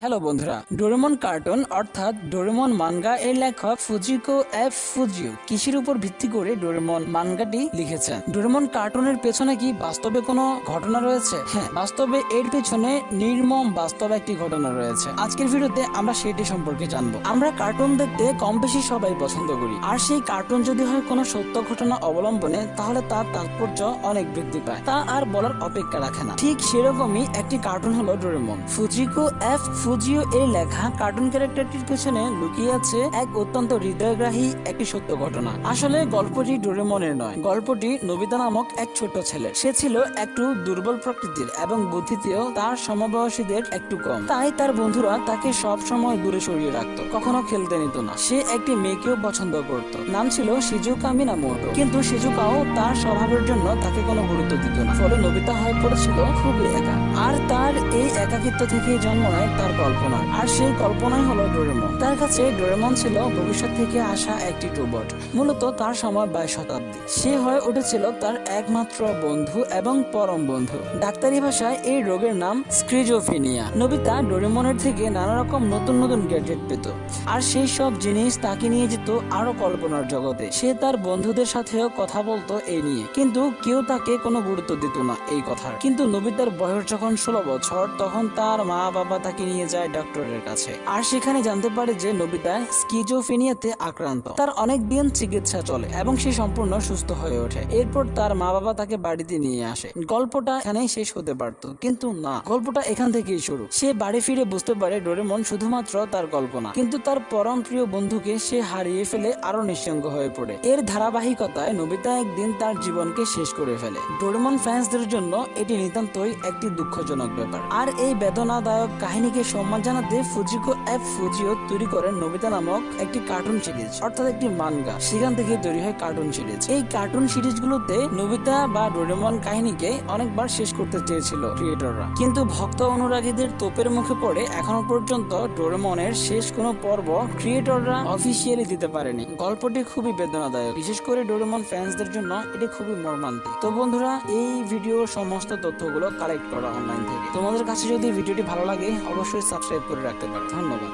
Hello বন্ধুরা, Doraemon cartoon অর্থাৎ Doraemon মানগা এর লেখক ফুজিকো এফ ফুজিও কিসের উপর ভিত্তি করে ডোরেমন মানগাটি লিখেছেন? ডোরেমন কার্টুনের পেছনে কি বাস্তবে কোনো ঘটনা রয়েছে? হ্যাঁ, বাস্তবে এর পেছনে নির্মম বাস্তব একটি ঘটনা রয়েছে। আজকের ভিডিওতে আমরা সেটি সম্পর্কে জানবো। আমরা কার্টুন দেখতে কম বেশি সবাই পছন্দ করি, আর সেই কার্টুন যদি হয় কোনো সত্য ঘটনা অবলম্বনে, তাহলে তার তাৎপর্য অনেক বৃদ্ধি পায়, তা আর বলার অপেক্ষা রাখে না। ঠিক সেরকমই একটি কার্টুন হলো ডোরেমন। ফুজিকো এফ ফুজিও এর লেখা কার্টুন ক্যারেক্টারটির পেছনে লুকিয়ে আছে এক অত্যন্ত হৃদয়গ্রাহী একটি সত্য ঘটনা। আসলে গল্পটি ডোরেমনের নয়, গল্পটি নোবিতা নামক এক ছোট ছেলে। সে ছিল একটু দুর্বল প্রকৃতির এবং বুদ্ধিতেও তার সমবয়সীদের একটু কম। তাই তার বন্ধুরা তাকে সব সময় দূরে সরিয়ে রাখতো, কখনো খেলতে নিত না। সে একটি মেয়েকেও পছন্দ করত, নাম ছিল শিজুকা মিনামোটো। কিন্তু শিজুকাও তার স্বভাবের জন্য তাকে কোনো গুরুত্ব দিত না। ফলে নোবিতা হয়ে পড়েছিল খুবই একা। আর তার এই একাকিত্ব থেকেই জন্ম নেয় তার কল্পনা, আর সেই কল্পনাই হলো ডোরেমন। তার কাছে ডোরেমন ছিল ভবিষ্যৎ থেকে আসা একটি রোবট। মূলত তার সময় 22 শতাব্দী। সে হয়ে উঠেছিল তার একমাত্র বন্ধু এবং পরম বন্ধু। ডাক্তারি ভাষায় এই রোগের নাম স্কিজোফ্রেনিয়া। নোবিতা ডোরেমনের থেকে নানা রকম নতুন নতুন গ্যাজেট পেত, আর সেই সব জিনিস তাকে নিয়ে যেত আরো কল্পনার জগতে। সে তার বন্ধুদের সাথেও কথা বলতো এই নিয়ে, কিন্তু কেউ তাকে কোনো গুরুত্ব দিত না এই কথার। কিন্তু নোবিতার বয়স যখন 16 বছর, তখন তার মা বাবা তাকে নিয়ে যায় ডক্টরের কাছে, আর সেখানে জানতে পারে যে নোবিতা স্কিজোফ্রেনিয়াতে আক্রান্ত। তার অনেক দিন চিকিৎসা চলে এবং সে সম্পূর্ণ সুস্থ হয়ে ওঠে। এরপর তার মা বাবা তাকে বাড়িতে নিয়ে আসে। গল্পটা এখানেই শেষ হতে পারত, কিন্তু না, গল্পটা এখান থেকেই শুরু। সে বাড়ি ফিরে বুঝতে পারে ডোরেমন শুধুমাত্র তার কল্পনা, কিন্তু তার পরম প্রিয় বন্ধুকে সে হারিয়ে ফেলে আরো নিঃসঙ্গ হয়ে পড়ে। এর ধারাবাহিকতায় নোবিতা একদিন তার জীবনকে শেষ করে ফেলে। ডোরেমন ফ্যান্সদের জন্য এটি নিতান্তই একটি দুঃখজনক ব্যাপার। আর এই বেদনাদায়ক কাহিনীকে সম্মান জানাতে ফুজিকো এফ ফুজিও তৈরি করেন নোবিতা নামক একটি কার্টুন সিরিজ, অর্থাৎ একটি মানগা। সেখান থেকে তৈরি হয় কার্টুন সিরিজ। এই কার্টুন সিরিজগুলোতে নোবিতা বা ডোরেমন কাহিনীকে অনেকবার শেষ করতে চেয়েছিল ক্রিয়েটররা, কিন্তু ভক্ত অনুরাগীদের তোপের মুখে পড়ে এখনো পর্যন্ত ডোরেমনের শেষ কোনো পর্ব ক্রিয়েটররা অফিসিয়ালি দিতে পারেনি। গল্পটি খুবই বেদনাদায়ক, বিশেষ করে ডোরেমন ফ্যান্সদের জন্য এটি খুবই মর্মান্তিক। তো বন্ধুরা, এই ভিডিওর সমস্ত তথ্যগুলো কালেক্ট করা অনলাইন থেকে। তোমাদের কাছে যদি ভিডিওটি ভালো লাগে, অবশ্যই সাবস্ক্রাইব করে রাখতে পারো। ধন্যবাদ।